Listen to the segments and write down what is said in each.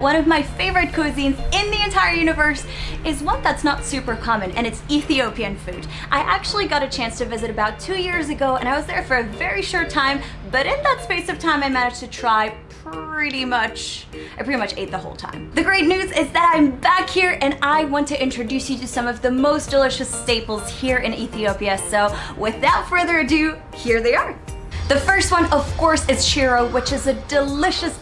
One of my favorite cuisines in the entire universe is one that's not super common, and it's Ethiopian food. I actually got a chance to visit about 2 years ago, and I was there for a very short time, but in that space of time I managed to try pretty much ate the whole time. The great news is that I'm back here and I want to introduce you to some of the most delicious staples here in Ethiopia. So without further ado, here they are. The first one, of course, is Shiro, which is a delicious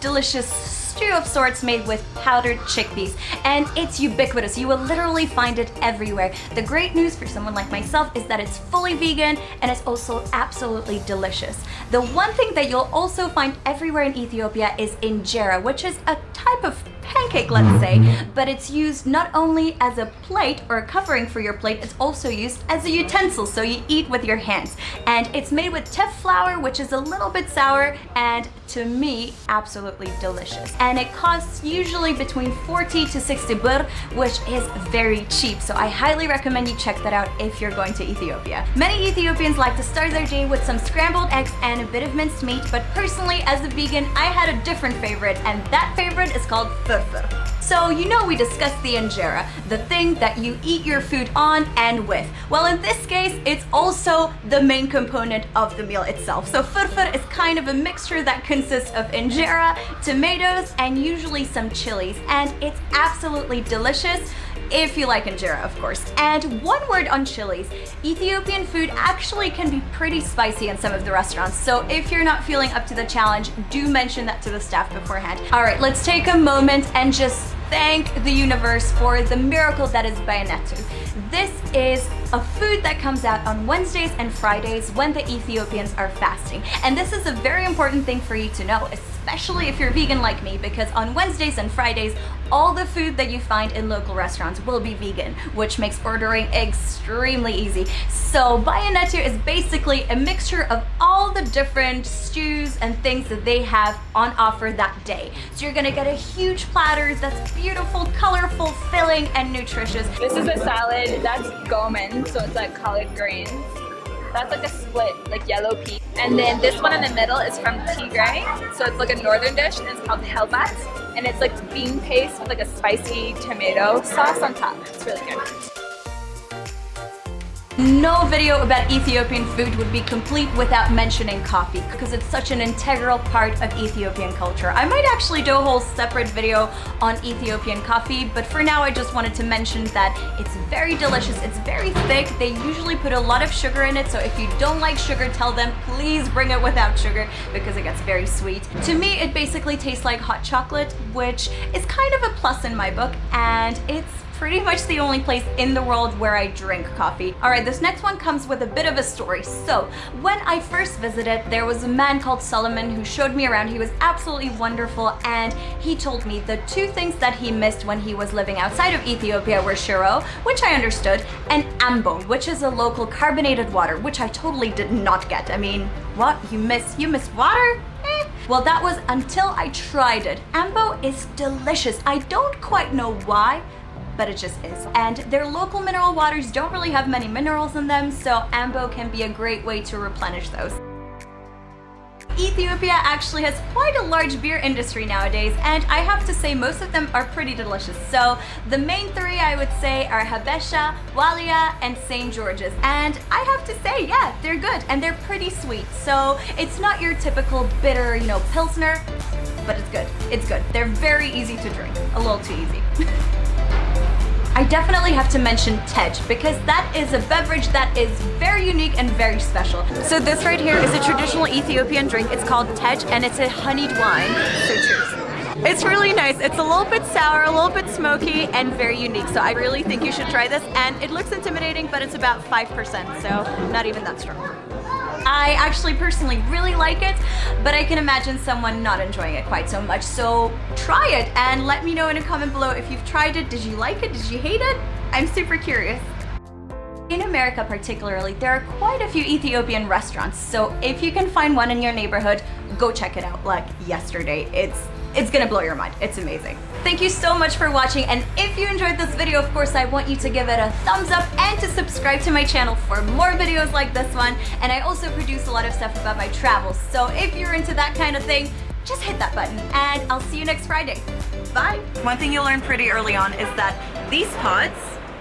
stew of sorts made with powdered chickpeas, and it's ubiquitous. You will literally find it everywhere. The great news for someone like myself is that it's fully vegan and it's also absolutely delicious. The one thing that you'll also find everywhere in Ethiopia is injera, which is a type of pancake, let's say, but it's used not only as a plate or a covering for your plate, it's also used as a utensil, so you eat with your hands. And it's made with teff flour, which is a little bit sour, and to me, absolutely delicious. And it costs usually between 40 to 60 birr, which is very cheap, so I highly recommend you check that out if you're going to Ethiopia. Many Ethiopians like to start their day with some scrambled eggs and a bit of minced meat, but personally, as a vegan, I had a different favorite, and that favorite is called firfir. So you know we discussed the injera, the thing that you eat your food on and with. Well, in this case, it's also the main component of the meal itself. So firfir is kind of a mixture that consists of injera, tomatoes, and usually some chilies. And it's absolutely delicious if you like injera, of course. And one word on chilies. Ethiopian food actually can be pretty spicy in some of the restaurants, so if you're not feeling up to the challenge, do mention that to the staff beforehand. All right, let's take a moment and just thank the universe for the miracle that is beyaynetu. This is a food that comes out on Wednesdays and Fridays when the Ethiopians are fasting. And this is a very important thing for you to know, especially if you're vegan like me, because on Wednesdays and Fridays, all the food that you find in local restaurants will be vegan, which makes ordering extremely easy. So beyaynetu is basically a mixture of all the different stews and things that they have on offer that day. So you're gonna get a huge platter that's beautiful, colorful, filling, and nutritious. This is a salad, that's gomen, so it's like collard greens. That's like a split, like yellow pea. And then this one in the middle is from Tigray, so it's like a northern dish, and it's called helbat. And it's like bean paste with like a spicy tomato sauce on top. It's really good. No video about Ethiopian food would be complete without mentioning coffee, because it's such an integral part of Ethiopian culture. I might actually do a whole separate video on Ethiopian coffee, but for now I just wanted to mention that it's very delicious, it's very thick, they usually put a lot of sugar in it, so if you don't like sugar, tell them please bring it without sugar, because it gets very sweet. To me, it basically tastes like hot chocolate, which is kind of a plus in my book, and it's pretty much the only place in the world where I drink coffee. All right, this next one comes with a bit of a story. So when I first visited, there was a man called Solomon who showed me around. He was absolutely wonderful, and he told me the two things that he missed when he was living outside of Ethiopia were Shiro, which I understood, and Ambo, which is a local carbonated water, which I totally did not get. I mean, what? You miss water? Well, that was until I tried it. Ambo is delicious. I don't quite know why, but it just is. And their local mineral waters don't really have many minerals in them, so Ambo can be a great way to replenish those. Ethiopia actually has quite a large beer industry nowadays, and I have to say most of them are pretty delicious. So the main three I would say are Habesha, Walia, and St. George's. And I have to say, yeah, they're good and they're pretty sweet. So it's not your typical bitter, Pilsner, but it's good. It's good. They're very easy to drink. A little too easy. I definitely have to mention tej, because that is a beverage that is very unique and very special. So this right here is a traditional Ethiopian drink. It's called tej, and it's a honeyed wine. So cheers. It's really nice. It's a little bit sour, a little bit smoky, and very unique. So I really think you should try this. And it looks intimidating, but it's about 5%, so not even that strong. I actually personally really like it, but I can imagine someone not enjoying it quite so much. So try it and let me know in a comment below if you've tried it. Did you like it? Did you hate it? I'm super curious. In America particularly, there are quite a few Ethiopian restaurants, so if you can find one in your neighborhood, go check it out like yesterday. It's gonna blow your mind. It's amazing. Thank you so much for watching, and if you enjoyed this video, of course, I want you to give it a thumbs up and to subscribe to my channel for more videos like this one. And I also produce a lot of stuff about my travels, so if you're into that kind of thing, just hit that button, and I'll see you next Friday. Bye. One thing you'll learn pretty early on is that these pots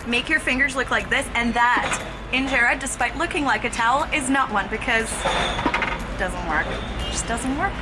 make your fingers look like this, and that injera, despite looking like a towel, is not one because it doesn't work. It just doesn't work.